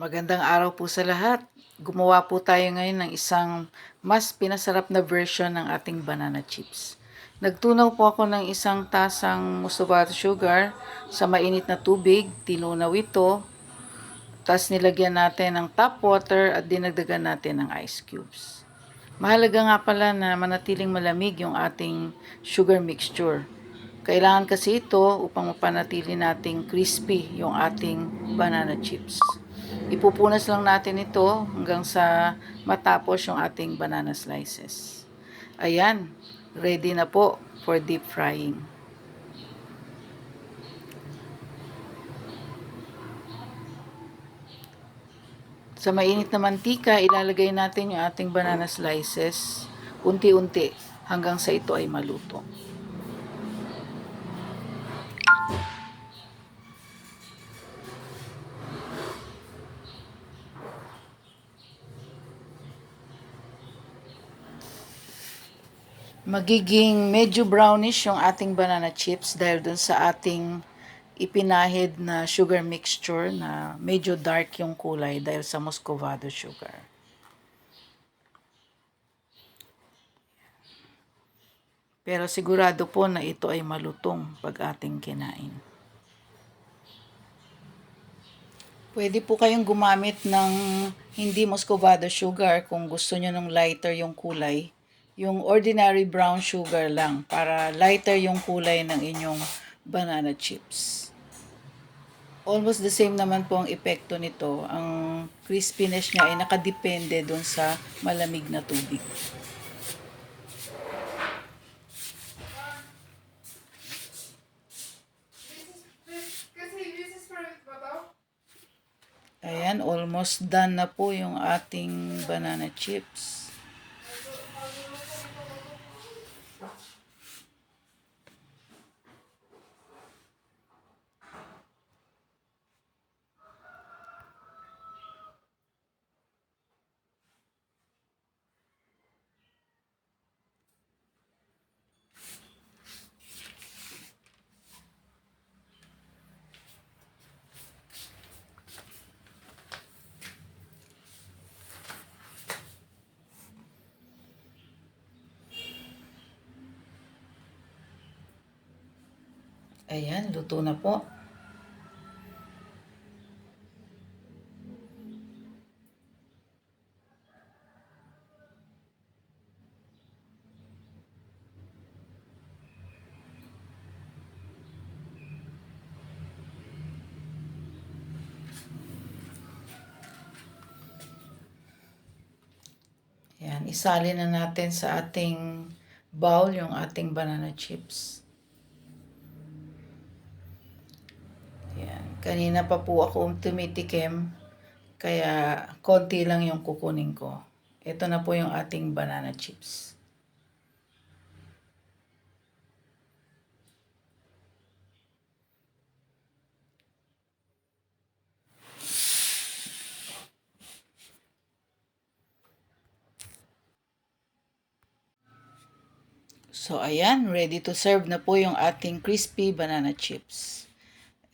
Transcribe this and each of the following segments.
Magandang araw po sa lahat. Gumawa po tayo ngayon ng isang mas pinasarap na version ng ating banana chips. Nagtunaw po ako ng isang tasang muscovado sugar sa mainit na tubig, tinunaw ito, tapos nilagyan natin ng tap water at dinagdagan natin ng ice cubes. Mahalaga nga pala na manatiling malamig yung ating sugar mixture. Kailangan kasi ito upang mapanatili nating crispy yung ating banana chips. Ipupunas lang natin ito hanggang sa matapos yung ating banana slices. Ayan, ready na po for deep frying. Sa mainit na mantika, ilalagay natin yung ating banana slices unti-unti hanggang sa ito ay maluto. Magiging medyo brownish yung ating banana chips dahil dun sa ating ipinahid na sugar mixture na medyo dark yung kulay dahil sa muscovado sugar. Pero sigurado po na ito ay malutong pag ating kinain. Pwede po kayong gumamit ng hindi muscovado sugar kung gusto nyo ng lighter yung kulay. Yung ordinary brown sugar lang para lighter yung kulay ng inyong banana chips. Almost the same naman po ang epekto nito. Ang crispiness niya ay nakadepende dun sa malamig na tubig. Ayan, almost done na po yung ating banana chips. Ayan, luto na po. Ayan, isali na natin sa ating bowl yung ating banana chips. Ayan, kanina pa po ako tumitikim, kaya konti lang yung kukunin ko. Ito na po yung ating banana chips. So, ayan, ready to serve na po yung ating crispy banana chips.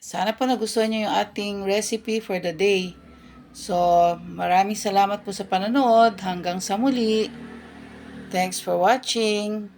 Sana po nagustuhan nyo yung ating recipe for the day. So, maraming salamat po sa panonood. Hanggang sa muli. Thanks for watching.